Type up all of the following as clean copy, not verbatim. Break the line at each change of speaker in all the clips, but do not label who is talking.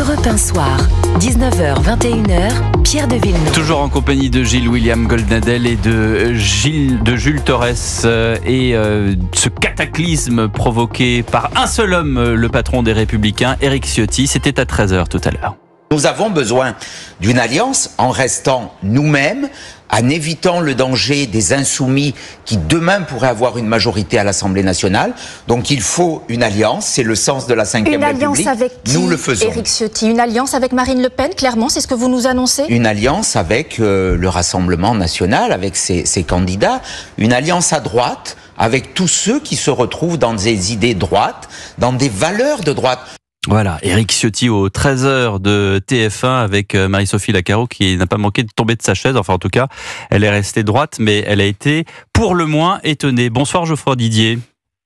Europe 1 Soir, 19h-21h, Pierre de Villeneuve.
Toujours en compagnie de Gilles William Goldnadel et de Jules Torres. Ce cataclysme provoqué par un seul homme, le patron des Républicains, Éric Ciotti, c'était à 13h tout à l'heure.
Nous avons besoin d'une alliance en restant nous-mêmes, en évitant le danger des insoumis qui demain pourraient avoir une majorité à l'Assemblée nationale. Donc il faut une alliance, c'est le sens de la Ve République.
Une alliance avec qui,
nous le faisons.
Éric Ciotti? Une alliance avec Marine Le Pen, clairement, c'est ce que vous nous annoncez?
Une alliance avec le Rassemblement national, avec ses candidats. Une alliance à droite, avec tous ceux qui se retrouvent dans des idées droites, dans des valeurs de droite.
Voilà, Éric Ciotti au 13h de TF1 avec Marie-Sophie Lacaro qui n'a pas manqué de tomber de sa chaise. Enfin, en tout cas, elle est restée droite, mais elle a été pour le moins étonnée. Bonsoir Geoffroy Didier.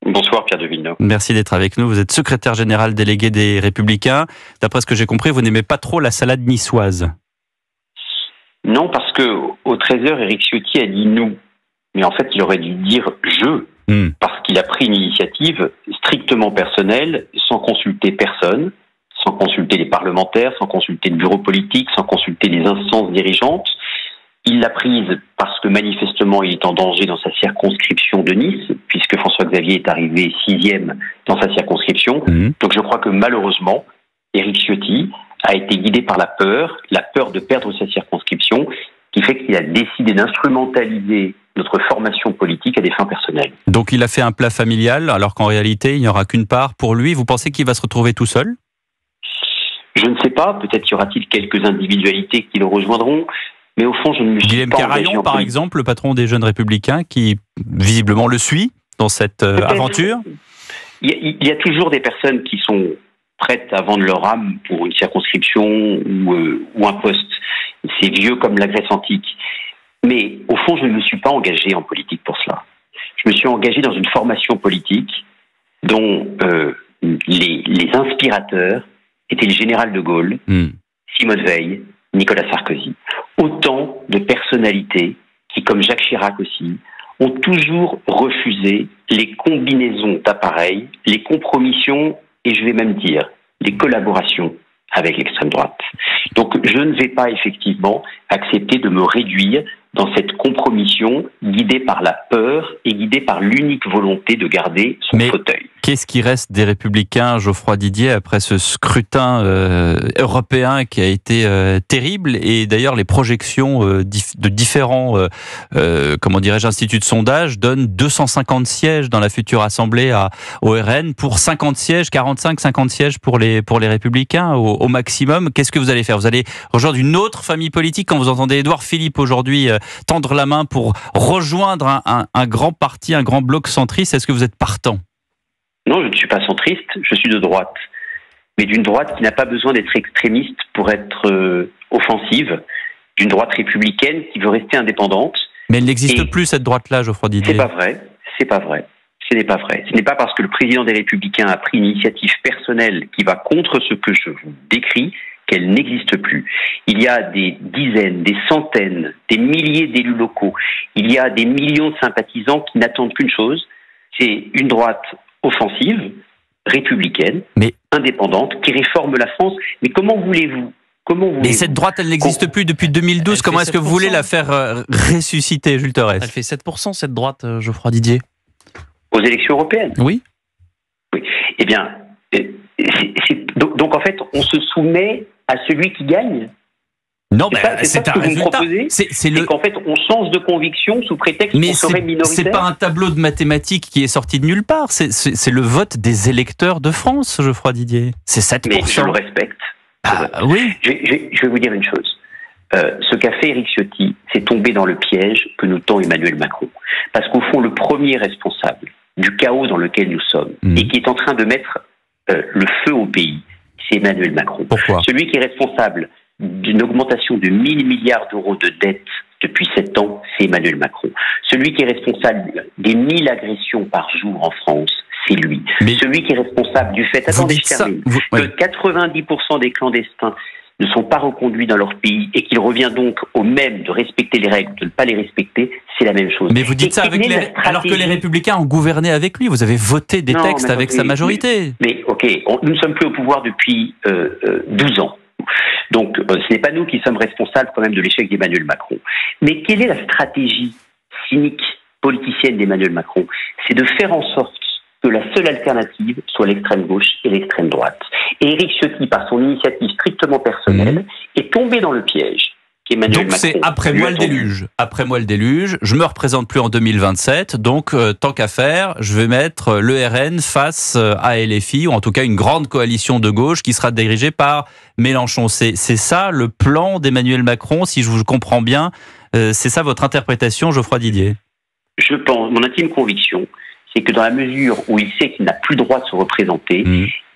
Bonsoir Pierre de Villeneuve.
Merci d'être avec nous. Vous êtes secrétaire général délégué des Républicains. D'après ce que j'ai compris, vous n'aimez pas trop la salade niçoise.
Non, parce que au 13h, Éric Ciotti a dit nous. Mais en fait, il aurait dû dire je. Parce qu'il a pris une initiative strictement personnelle, sans consulter personne, sans consulter les parlementaires, sans consulter le bureau politique, sans consulter les instances dirigeantes. Il l'a prise parce que manifestement il est en danger dans sa circonscription de Nice, puisque François-Xavier est arrivé 6e dans sa circonscription. Donc je crois que malheureusement, Éric Ciotti a été guidé par la peur de perdre sa circonscription, qui fait qu'il a décidé d'instrumentaliser notre formation politique à des fins personnelles.
Donc il a fait un plat familial, alors qu'en réalité, il n'y aura qu'une part pour lui. Vous pensez qu'il va se retrouver tout seul ?
Je ne sais pas, peut-être y aura-t-il quelques individualités qui le rejoindront, mais au fond, je ne me suis
Guillaume
pas
Carayon, par exemple, le patron des Jeunes Républicains, qui visiblement le suit dans cette aventure.
Il y a toujours des personnes qui sont prêtes à vendre leur âme pour une circonscription ou un poste. C'est vieux comme la Grèce antique. Mais au fond, je ne me suis pas engagé en politique pour cela. Je me suis engagé dans une formation politique dont les inspirateurs étaient le général de Gaulle, Simone Veil, Nicolas Sarkozy. Autant de personnalités qui, comme Jacques Chirac aussi, ont toujours refusé les combinaisons d'appareils, les compromissions et je vais même dire les collaborations avec l'extrême droite. Donc je ne vais pas effectivement accepter de me réduire dans cette compromission guidée par la peur et guidée par l'unique volonté de garder son fauteuil.
Qu'est-ce qui reste des Républicains, Geoffroy Didier, après ce scrutin européen qui a été terrible? Et d'ailleurs, les projections de différents instituts de sondage donnent 250 sièges dans la future Assemblée au RN pour 50 sièges, 45-50 sièges pour les Républicains au maximum. Qu'est-ce que vous allez faire? Vous allez rejoindre une autre famille politique quand vous entendez Édouard Philippe aujourd'hui tendre la main pour rejoindre un grand parti, un grand bloc centriste? Est-ce que vous êtes partant?
Non, je ne suis pas centriste, je suis de droite. Mais d'une droite qui n'a pas besoin d'être extrémiste pour être offensive, d'une droite républicaine qui veut rester indépendante.
Mais elle n'existe plus, cette droite-là, Geoffroy Didier.
C'est pas vrai, c'est pas vrai. Ce n'est pas vrai. Ce n'est pas parce que le président des Républicains a pris une initiative personnelle qui va contre ce que je vous décris qu'elle n'existe plus. Il y a des dizaines, des centaines, des milliers d'élus locaux. Il y a des millions de sympathisants qui n'attendent qu'une chose, c'est une droite offensive, républicaine, indépendante, qui réforme la France. Mais comment voulez-vous
Et cette droite, elle n'existe plus depuis 2012. Comment est-ce que vous voulez la faire ressusciter, Jules Torres?
Elle fait 7%, cette droite, Geoffroy Didier.
Aux élections européennes?
Oui.
Eh bien, donc en fait, on se soumet à celui qui gagne.
Non, c'est un résultat.
C'est qu'en fait, on change de conviction sous prétexte qu'on serait minoritaire.
C'est pas un tableau de mathématiques qui est sorti de nulle part. C'est le vote des électeurs de France, Geoffroy Didier. C'est 7%.
Mais je le respecte.
Oui.
Je vais vous dire une chose. Ce qu'a fait Éric Ciotti, c'est tomber dans le piège que nous tend Emmanuel Macron. Parce qu'au fond, le premier responsable du chaos dans lequel nous sommes et qui est en train de mettre le feu au pays, c'est Emmanuel Macron.
Pourquoi?
Celui qui est responsable d'une augmentation de 1000 milliards d'euros de dette depuis 7 ans, c'est Emmanuel Macron. Celui qui est responsable des 1000 agressions par jour en France, c'est lui. Celui qui est responsable du fait, attendez, je termine, que 90% des clandestins ne sont pas reconduits dans leur pays et qu'il revient donc aux mêmes de respecter les règles, de ne pas les respecter, c'est la même chose.
Mais vous dites ça alors que les Républicains ont gouverné avec lui. Vous avez voté des textes avec sa majorité.
Mais ok, nous ne sommes plus au pouvoir depuis 12 ans. Donc ce n'est pas nous qui sommes responsables quand même de l'échec d'Emmanuel Macron. Mais quelle est la stratégie cynique politicienne d'Emmanuel Macron? C'est de faire en sorte que la seule alternative soit l'extrême gauche et l'extrême droite. Et Éric Ciotti, par son initiative strictement personnelle, est tombé dans le piège qu'Emmanuel Macron...
Donc c'est après moi le déluge. Après moi le déluge, je me représente plus en 2027, donc tant qu'à faire, je vais mettre le RN face à LFI, ou en tout cas une grande coalition de gauche qui sera dirigée par Mélenchon. C'est ça le plan d'Emmanuel Macron, si je vous comprends bien. C'est ça votre interprétation, Geoffroy Didier?
Je pense, mon intime conviction, c'est que dans la mesure où il sait qu'il n'a plus le droit de se représenter,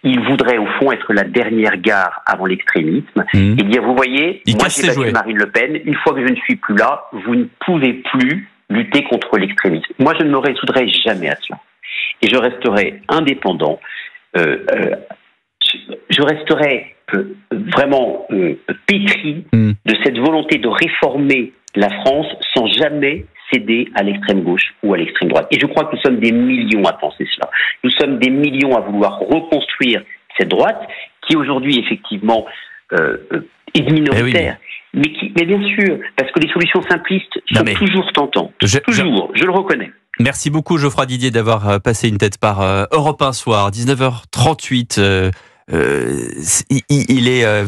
il voudrait au fond être la dernière gare avant l'extrémisme et dire, vous voyez, moi j'ai battu Marine Le Pen, une fois que je ne suis plus là, vous ne pouvez plus lutter contre l'extrémisme. Moi je ne me résoudrai jamais à cela. Et je resterai indépendant, je resterai vraiment pétri de cette volonté de réformer la France sans jamais céder à l'extrême gauche ou à l'extrême droite. Et je crois que nous sommes des millions à penser cela. Nous sommes des millions à vouloir reconstruire cette droite qui aujourd'hui effectivement est minoritaire. Mais bien sûr, parce que les solutions simplistes sont toujours tentantes. Toujours, je le reconnais.
Merci beaucoup Geoffroy Didier d'avoir passé une tête par Europe 1 Soir, 19h38. Il est...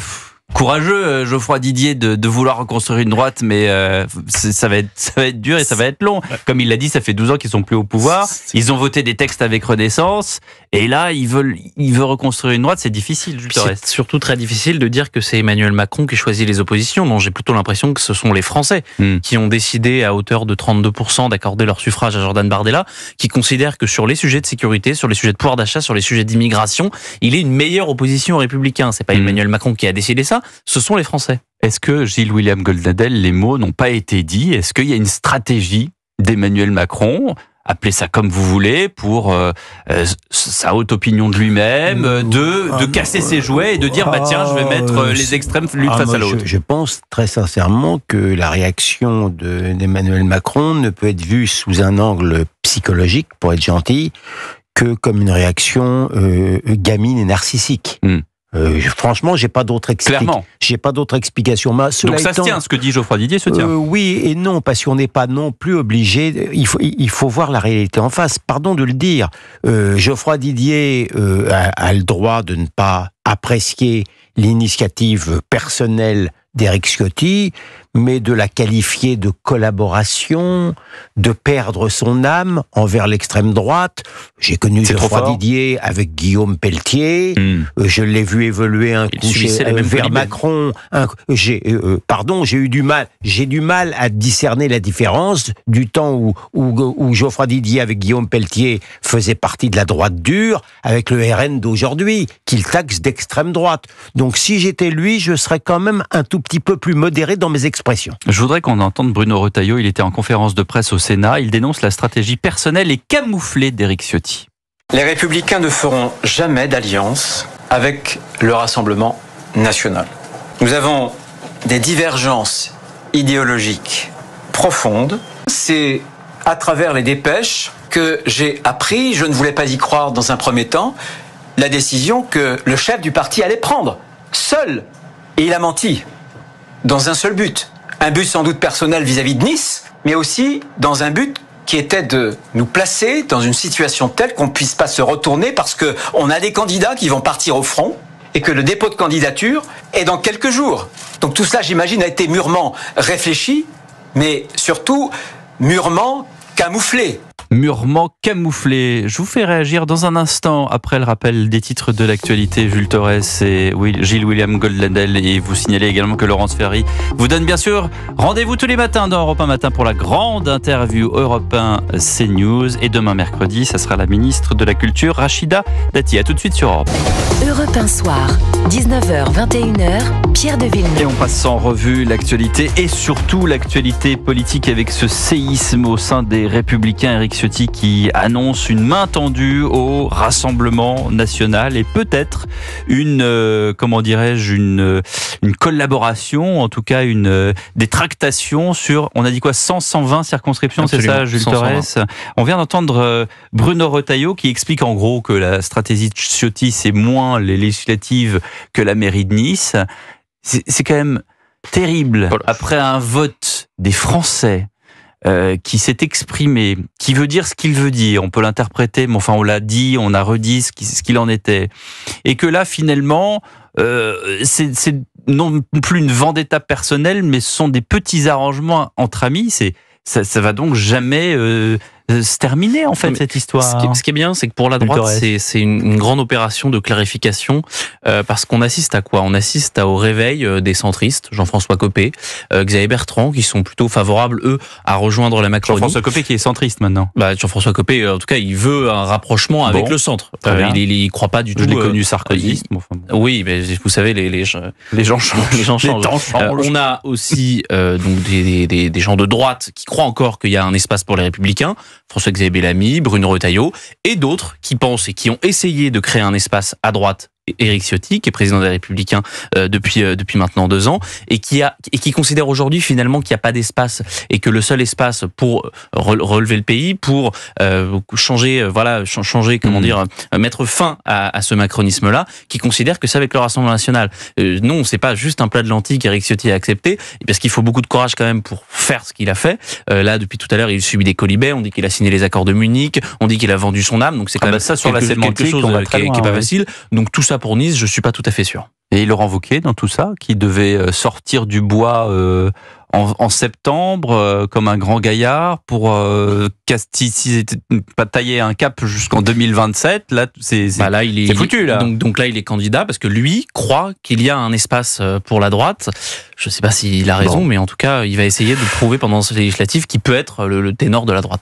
courageux, Geoffroy Didier, de vouloir reconstruire une droite, mais ça va être dur et ça va être long. Comme il l'a dit, ça fait 12 ans qu'ils sont plus au pouvoir. Ils ont voté des textes avec Renaissance, et là, il veut reconstruire une droite. C'est difficile.
C'est surtout très difficile de dire que c'est Emmanuel Macron qui choisit les oppositions. Non, j'ai plutôt l'impression que ce sont les Français qui ont décidé à hauteur de 32% d'accorder leur suffrage à Jordan Bardella, qui considèrent que sur les sujets de sécurité, sur les sujets de pouvoir d'achat, sur les sujets d'immigration, il est une meilleure opposition aux Républicains. C'est pas Emmanuel Macron qui a décidé ça. Ce sont les Français.
Est-ce que, Gilles-William Goldnadel, les mots n'ont pas été dits? Est-ce qu'il y a une stratégie d'Emmanuel Macron, appelez ça comme vous voulez, pour sa haute opinion de lui-même, de casser ses jouets et de dire tiens, je vais mettre les extrêmes l'une face à l'autre?
Je pense très sincèrement que la réaction d'Emmanuel Macron ne peut être vue sous un angle psychologique, pour être gentil, que comme une réaction gamine et narcissique. Franchement, j'ai pas d'autre explication. J'ai pas d'autre explication.
Donc ça se tient, ce que dit Geoffroy Didier se tient.
Oui et non, parce qu'on n'est pas non plus obligé. Il faut voir la réalité en face. Pardon de le dire. Geoffroy Didier a le droit de ne pas apprécier l'initiative personnelle d'Éric Ciotti, mais de la qualifier de collaboration, de perdre son âme envers l'extrême droite. J'ai connu Geoffroy Didier avec Guillaume Pelletier. Je l'ai vu évoluer un coup vers Macron. J'ai eu du mal à discerner la différence du temps où Geoffroy Didier avec Guillaume Pelletier faisait partie de la droite dure, avec le RN d'aujourd'hui, qu'il taxe d'extrême droite. Donc si j'étais lui, je serais quand même un tout petit peu plus modéré dans mes expressions.
Je voudrais qu'on entende Bruno Retailleau. Il était en conférence de presse au Sénat. Il dénonce la stratégie personnelle et camouflée d'Éric Ciotti.
Les Républicains ne feront jamais d'alliance avec le Rassemblement national. Nous avons des divergences idéologiques profondes. C'est à travers les dépêches que j'ai appris, je ne voulais pas y croire dans un premier temps, la décision que le chef du parti allait prendre, seul. Et il a menti, dans un seul but. Un but sans doute personnel vis-à-vis de Nice, mais aussi dans un but qui était de nous placer dans une situation telle qu'on ne puisse pas se retourner parce qu'on a des candidats qui vont partir au front et que le dépôt de candidature est dans quelques jours. Donc tout cela, j'imagine, a été mûrement réfléchi, mais surtout mûrement camouflé.
Mûrement camouflé. Je vous fais réagir dans un instant après le rappel des titres de l'actualité. Jules Torres et Gilles-William Goldnadel, et vous signalez également que Laurence Ferry vous donne bien sûr rendez-vous tous les matins dans Europe 1 Matin pour la grande interview Europe 1 CNews, et demain mercredi, ça sera la ministre de la Culture Rachida Dati. À tout de suite sur Europe.
Europe 1 Soir, 19h, 21h, Pierre de Villeneuve.
Et on passe en revue l'actualité et surtout l'actualité politique avec ce séisme au sein des Républicains. Éric Ciotti qui annonce une main tendue au Rassemblement national et peut-être une collaboration, en tout cas des tractations sur, on a dit quoi, 120 circonscriptions, c'est ça, Jules Torres? On vient d'entendre Bruno Retailleau qui explique en gros que la stratégie de Ciotti, c'est moins les législatives que la mairie de Nice. C'est quand même terrible, après un vote des Français qui s'est exprimé, qui veut dire ce qu'il veut dire, on peut l'interpréter, mais enfin on l'a dit, on a redit ce qu'il en était, et que là finalement c'est non plus une vendetta personnelle, mais ce sont des petits arrangements entre amis. Ça va donc jamais se terminer en fait, cette histoire.
Ce qui est bien, c'est que pour la droite, c'est une grande opération de clarification, parce qu'on assiste à quoi? On assiste au réveil des centristes, Jean-François Copé, Xavier Bertrand, qui sont plutôt favorables, eux, à rejoindre la Macronie.
Jean-François Copé qui est centriste maintenant.
Jean-François Copé, en tout cas, il veut un rapprochement avec le centre. Il croit pas du tout.
Je l'ai connu sarkozyste.
Oui, mais vous savez, les gens changent. Les gens changent. On a aussi donc des gens de droite qui croient encore qu'il y a un espace pour les Républicains. François-Xavier Bellamy, Bruno Retailleau, et d'autres qui pensent et qui ont essayé de créer un espace à droite. Éric Ciotti, qui est président des Républicains depuis maintenant 2 ans, et qui considère aujourd'hui finalement qu'il n'y a pas d'espace, et que le seul espace pour relever le pays, pour changer, mettre fin à ce macronisme-là, qui considère que c'est avec le Rassemblement national. Non, c'est pas juste un plat de lentilles qu'Éric Ciotti a accepté, parce qu'il faut beaucoup de courage quand même pour faire ce qu'il a fait. Là, depuis tout à l'heure, il subit des colibets. On dit qu'il a signé les accords de Munich. On dit qu'il a vendu son âme. Donc c'est quand même
ça sur
quelque chose qui est pas facile. Donc tout ça pour Nice, je suis pas tout à fait sûr.
Et Laurent Wauquiez dans tout ça, qui devait sortir du bois en septembre comme un grand gaillard pour pas tailler un cap jusqu'en 2027. Là, c'est foutu là.
Donc là, il est candidat parce que lui croit qu'il y a un espace pour la droite. Je sais pas s'il a raison, mais en tout cas, il va essayer de prouver pendant ces législatives qu'il peut être le ténor de la droite.